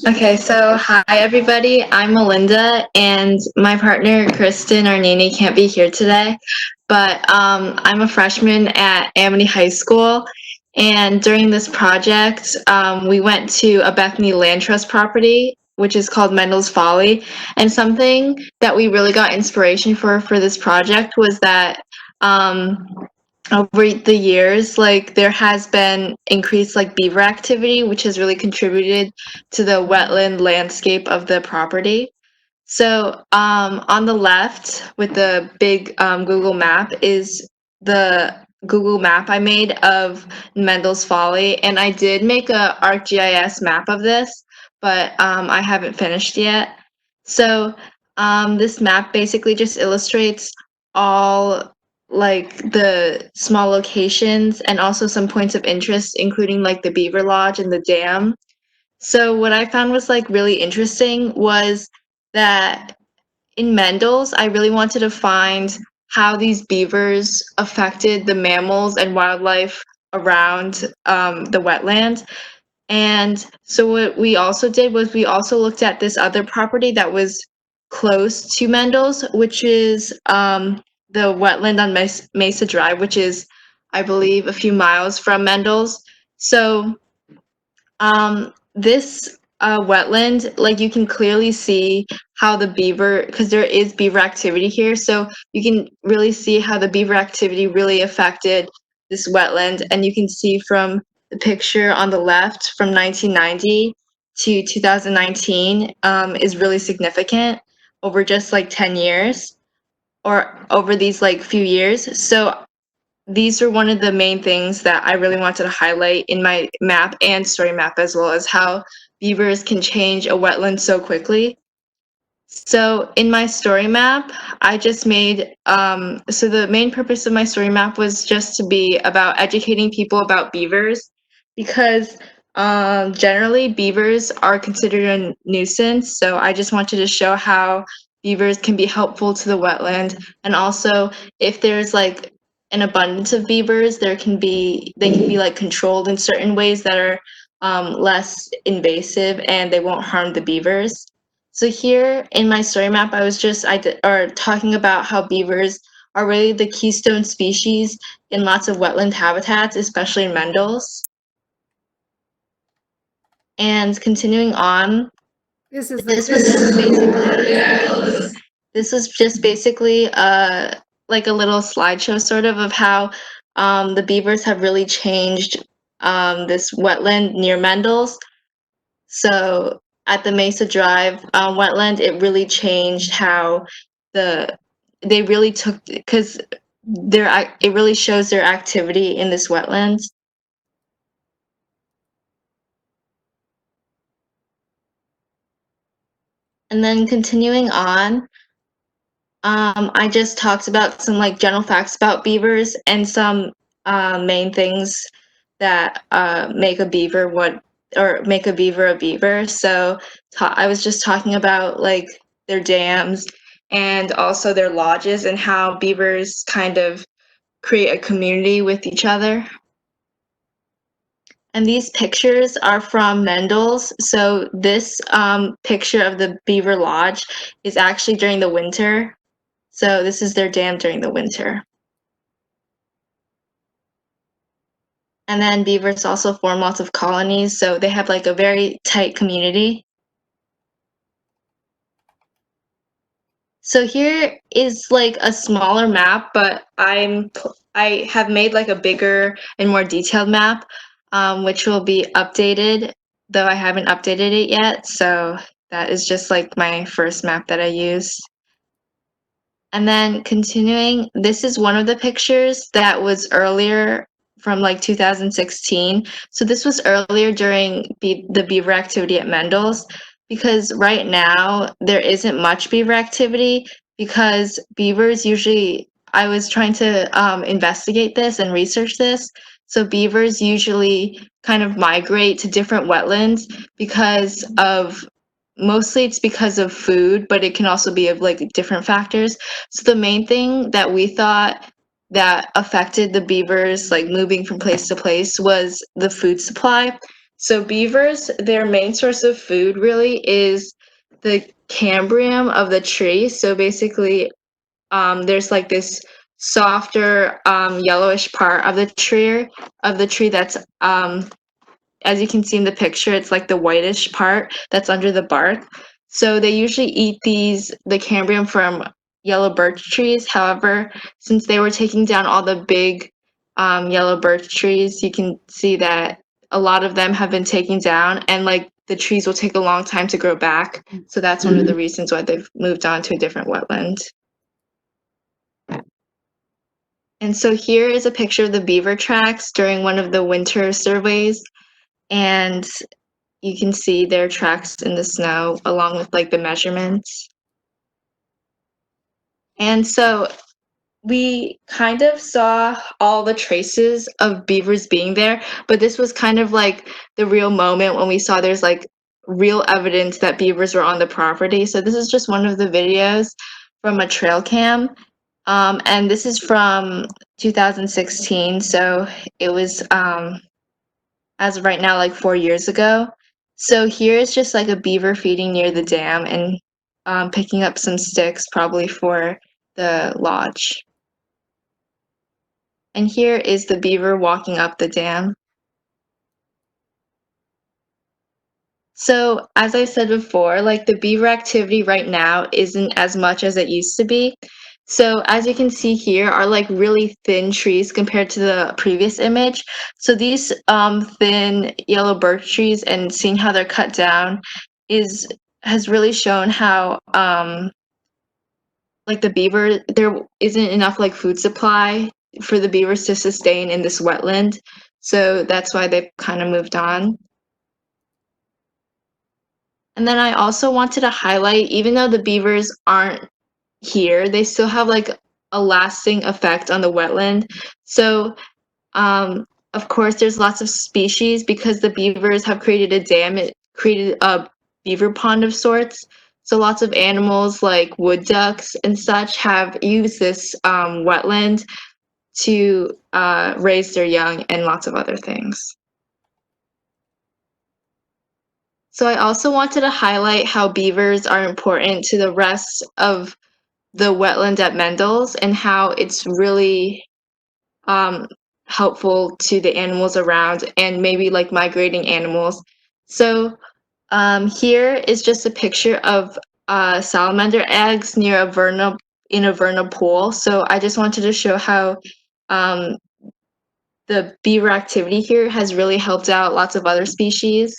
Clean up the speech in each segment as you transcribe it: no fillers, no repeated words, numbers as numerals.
Okay, so hi everybody. I'm Melinda, and my partner Kristen or Nini can't be here today, but I'm a freshman at Amity High School, and during this project, we went to a Bethany land trust property, which is called Mendell's Folly, and something that we really got inspiration for this project was that over the years, like there has been increased like beaver activity, which has really contributed to the wetland landscape of the property. So on the left with the big Google map is the Google map I made of Mendell's Folly, and I did make a ArcGIS map of this, but I haven't finished yet. So this map basically just illustrates all like the small locations and also some points of interest, including like the Beaver Lodge and the dam. So what I found was like really interesting was that in Mendel's, I really wanted to find how these beavers affected the mammals and wildlife around the wetland. And so what we also did was we also looked at this other property that was close to Mendel's, which is the wetland on Mesa Drive, which is, I believe, a few miles from Mendel's. So this wetland, like you can clearly see how the beaver, because there is beaver activity here, so you can really see how the beaver activity really affected this wetland, and you can see from the picture on the left from 1990 to 2019 is really significant over just like 10 years or over these like few years. So these are one of the main things that I really wanted to highlight in my map and story map, as well as how beavers can change a wetland so quickly. So in my story map, I just made, so the main purpose of my story map was just to be about educating people about beavers, because generally beavers are considered a nuisance. So I just wanted to show how beavers can be helpful to the wetland. And also if there's like an abundance of beavers, they can be like controlled in certain ways that are less invasive and they won't harm the beavers. So here in my story map, I was just talking about how beavers are really the keystone species in lots of wetland habitats, especially in Mendels. And continuing on, This is this was just basically like a little slideshow sort of how the beavers have really changed this wetland near Mendels. So at the Mesa Drive wetland, it really changed how they really took, because it really shows their activity in this wetlands. And then continuing on, I just talked about some like general facts about beavers and some main things that make a beaver make a beaver a beaver. So I was just talking about like their dams and also their lodges and how beavers kind of create a community with each other. And these pictures are from Mendel's. So this picture of the Beaver Lodge is actually during the winter. So this is their dam during the winter. And then beavers also form lots of colonies, so they have like a very tight community. So here is like a smaller map, but I have made like a bigger and more detailed map, which will be updated, though I haven't updated it yet. So that is just like my first map that I used. And then continuing, this is one of the pictures that was earlier from like 2016. So this was earlier during the beaver activity at Mendel's, because right now there isn't much beaver activity because beavers usually, I was trying to investigate this and research this. So beavers usually kind of migrate to different wetlands because of, mostly it's because of food, but it can also be of like different factors. So the main thing that we thought that affected the beavers like moving from place to place was the food supply. So beavers, their main source of food really is the cambium of the tree. So basically, there's like this softer yellowish part of the tree that's as you can see in the picture, it's like the whitish part that's under the bark. So they usually eat the cambium from yellow birch trees. However, since they were taking down all the big yellow birch trees, you can see that a lot of them have been taken down, and like the trees will take a long time to grow back. So that's one of the reasons why they've moved on to a different wetland. And so here is a picture of the beaver tracks during one of the winter surveys. And you can see their tracks in the snow along with like the measurements. And so we kind of saw all the traces of beavers being there, but this was kind of like the real moment when we saw there's like real evidence that beavers were on the property. So this is just one of the videos from a trail cam. And this is from 2016. So it was as of right now, like 4 years ago. So here is just like a beaver feeding near the dam and picking up some sticks, probably for the lodge. And here is the beaver walking up the dam. So as I said before, like the beaver activity right now isn't as much as it used to be. So as you can see here are like really thin trees compared to the previous image. So these thin yellow birch trees and seeing how they're cut down has really shown how like the beaver, there isn't enough like food supply for the beavers to sustain in this wetland. So that's why they've kind of moved on. And then I also wanted to highlight, even though the beavers aren't here, they still have like a lasting effect on the wetland. So, of course, there's lots of species because the beavers have created a dam. It created a beaver pond of sorts. So lots of animals like wood ducks and such have used this wetland to raise their young and lots of other things. So I also wanted to highlight how beavers are important to the rest of the wetland at Mendell's and how it's really helpful to the animals around and maybe like migrating animals. So here is just a picture of salamander eggs near in a vernal pool. So I just wanted to show how um, the beaver activity here has really helped out lots of other species.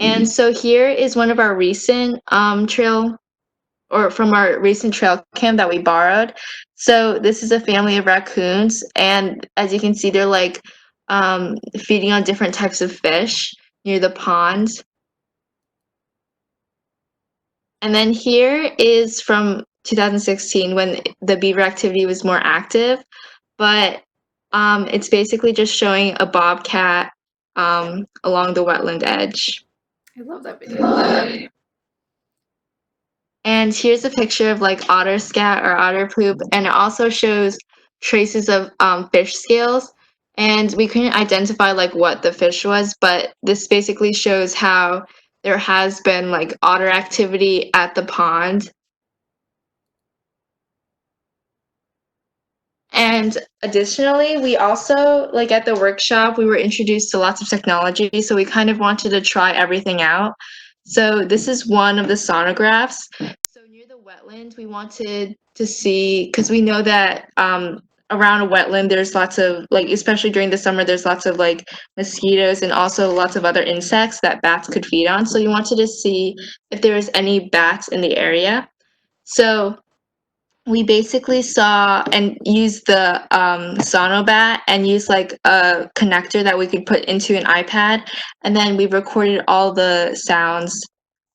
And so here is one of our recent from our recent trail cam that we borrowed. So this is a family of raccoons, and as you can see, they're like feeding on different types of fish near the pond. And then here is from 2016 when the beaver activity was more active, but it's basically just showing a bobcat along the wetland edge. I love that video. And here's a picture of like otter scat or otter poop, and it also shows traces of fish scales. And we couldn't identify like what the fish was, but this basically shows how there has been like otter activity at the pond. And additionally, we also, like at the workshop, we were introduced to lots of technology, so we kind of wanted to try everything out. So this is one of the sonographs. So near the wetland, we wanted to see, because we know that around a wetland, there's lots of, like, especially during the summer, there's lots of like mosquitoes and also lots of other insects that bats could feed on. So we wanted to see if there was any bats in the area. So we basically saw and used the Sonobat and used like a connector that we could put into an iPad, and then we recorded all the sounds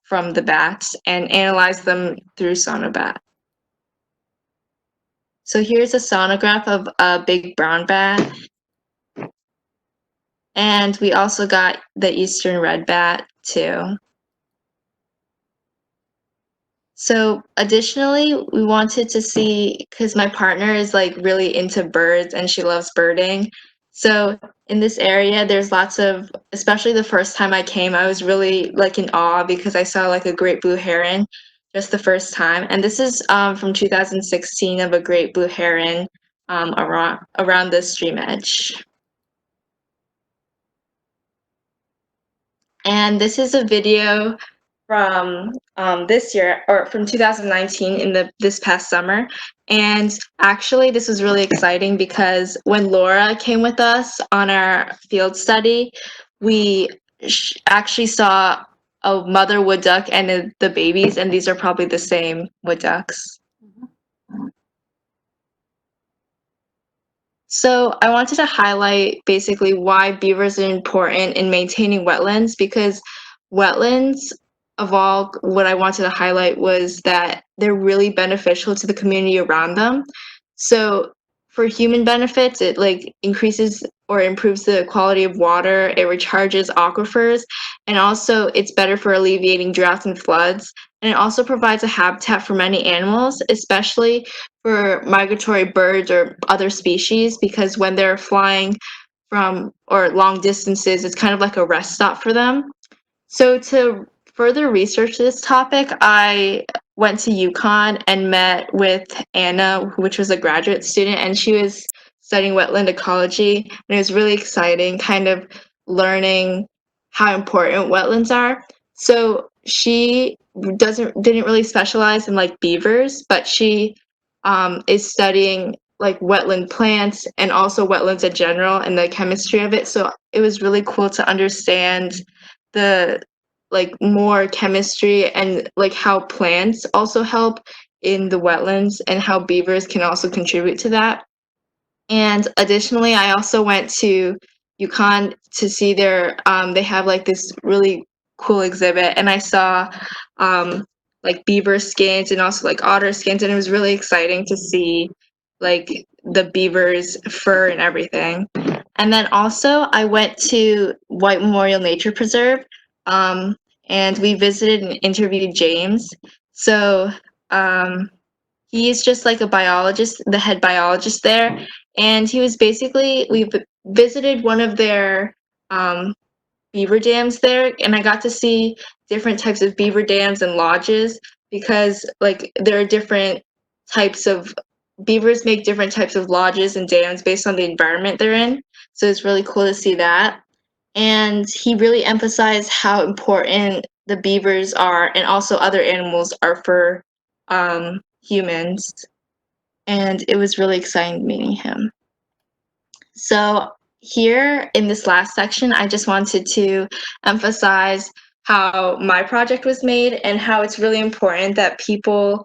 from the bats and analyzed them through Sonobat. So here's a sonograph of a big brown bat, and we also got the eastern red bat too. So additionally, we wanted to see, because my partner is like really into birds and she loves birding. So in this area, there's lots of, especially the first time I came, I was really like in awe because I saw like a great blue heron just the first time. And this is from 2016 of a great blue heron around the stream edge. And this is a video from this year, or from 2019 in this past summer. And actually, this was really exciting because when Laura came with us on our field study, we actually saw a mother wood duck and the babies, and these are probably the same wood ducks. So I wanted to highlight basically why beavers are important in maintaining wetlands, because wetlands of all, what I wanted to highlight was that they're really beneficial to the community around them. So for human benefits, it like increases or improves the quality of water, it recharges aquifers, and also it's better for alleviating droughts and floods. And it also provides a habitat for many animals, especially for migratory birds or other species, because when they're flying from or long distances, it's kind of like a rest stop for them. So to further research this topic, I went to UConn and met with Anna, which was a graduate student, and she was studying wetland ecology, and it was really exciting kind of learning how important wetlands are. So she didn't really specialize in like beavers, but she is studying like wetland plants and also wetlands in general and the chemistry of it. So it was really cool to understand the like more chemistry and like how plants also help in the wetlands and how beavers can also contribute to that. And additionally, I also went to UConn to see they have like this really cool exhibit, and I saw like beaver skins and also like otter skins, and it was really exciting to see like the beaver's fur and everything. And then also I went to White Memorial Nature Preserve, and we visited and interviewed James. So he's just like a biologist, the head biologist there, and he was basically we visited one of their beaver dams there, and I got to see different types of beaver dams and lodges because like there are different types of beavers make different types of lodges and dams based on the environment they're in. So it's really cool to see that. And he really emphasized how important the beavers are and also other animals are for humans. And it was really exciting meeting him. So here in this last section, I just wanted to emphasize how my project was made and how it's really important that people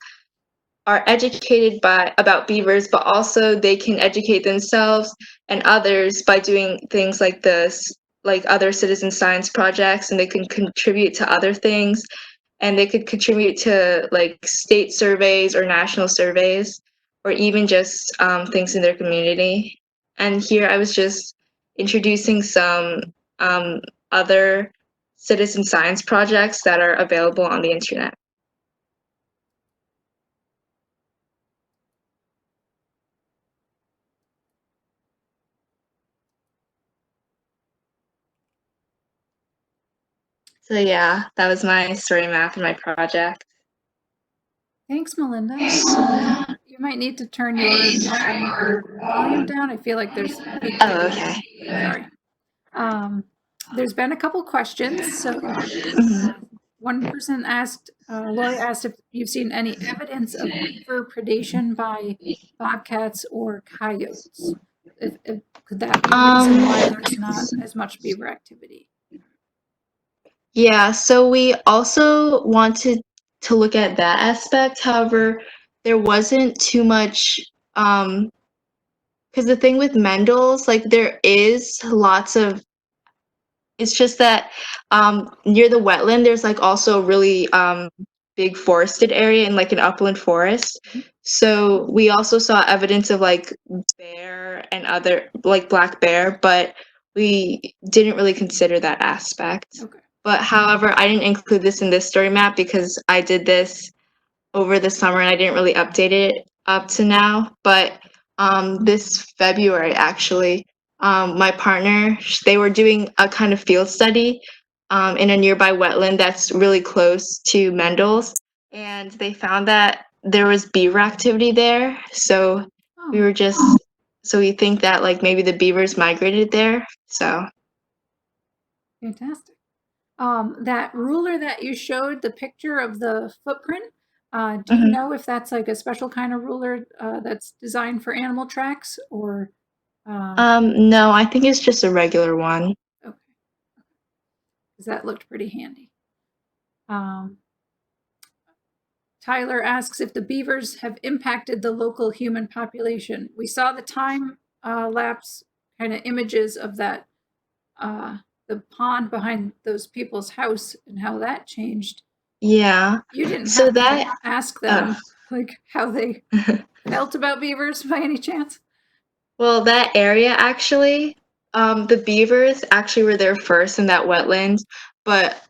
are educated about beavers, but also they can educate themselves and others by doing things like this, like other citizen science projects, and they can contribute to other things, and they could contribute to like state surveys or national surveys, or even just things in their community. And here I was just introducing some other citizen science projects that are available on the internet. So yeah, that was my story map and my project. Thanks, Melinda. You might need to turn your volume down. I feel like there's feedback. Oh, okay. Sorry. There's been a couple questions. So one person asked, Lori asked if you've seen any evidence of beaver predation by bobcats or coyotes. Could that be a reason why there's not as much beaver activity? Yeah, so we also wanted to look at that aspect. However, there wasn't too much because the thing with Mendel's, like there is lots of it's just that near the wetland there's like also really big forested area and like an upland forest. So we also saw evidence of like bear and other like black bear, but we didn't really consider that aspect. Okay. But however, I didn't include this in this story map because I did this over the summer and I didn't really update it up to now. But this February, actually, my partner, they were doing a kind of field study in a nearby wetland that's really close to Mendell's, and they found that there was beaver activity there. So we Oh, were just, so we think that like maybe the beavers migrated there. So fantastic. That ruler that you showed, the picture of the footprint, do you mhm. know if that's like a special kind of ruler that's designed for animal tracks or? No, I think it's just a regular one. Okay, because that looked pretty handy. Um, Tyler asks if the beavers have impacted the local human population. We saw the time lapse kind of images of that, the pond behind those people's house and how that changed. Yeah. You didn't So happen to that, ask oh. them like how they felt about beavers by any chance? Well, that area actually, the beavers actually were there first in that wetland, but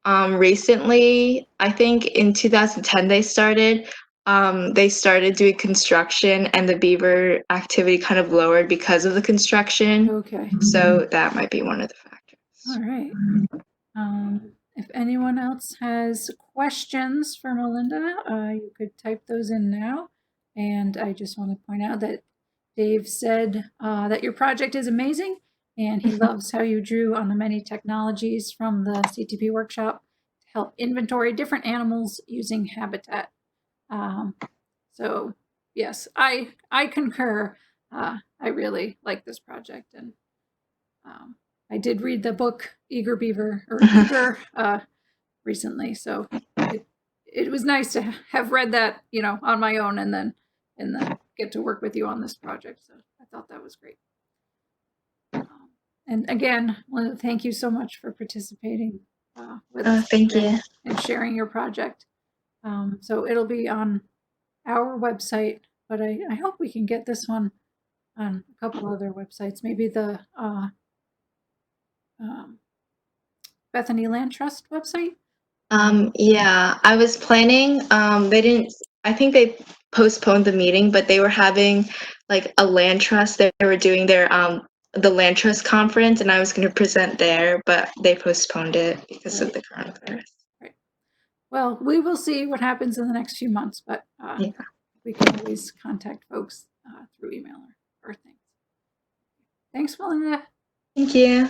recently, I think in 2010 they started doing construction and the beaver activity kind of lowered because of the construction. Okay. So that might be one of the factors. All right. If anyone else has questions for Melinda, you could type those in now. And I just want to point out that Dave said that your project is amazing and he loves how you drew on the many technologies from the CTP workshop to help inventory different animals using habitat. Um, so yes, I concur. I really like this project, and I did read the book Eager Beaver or Eager recently, so it was nice to have read that, you know, on my own, and then get to work with you on this project. So I thought that was great. And again, Linda, thank you so much for participating with us Thank today you. and sharing your project. So it'll be on our website, but I hope we can get this one on a couple other websites, maybe the um, Bethany Land Trust website. Yeah, I was planning, they didn't, I think they postponed the meeting, but they were having like a land trust. They were doing their, the land trust conference and I was going to present there, but they postponed it because of Right. the coronavirus. Right. Well, we will see what happens in the next few months, but Yeah. we can always contact folks through email or things. Thanks, Melinda. Thank you.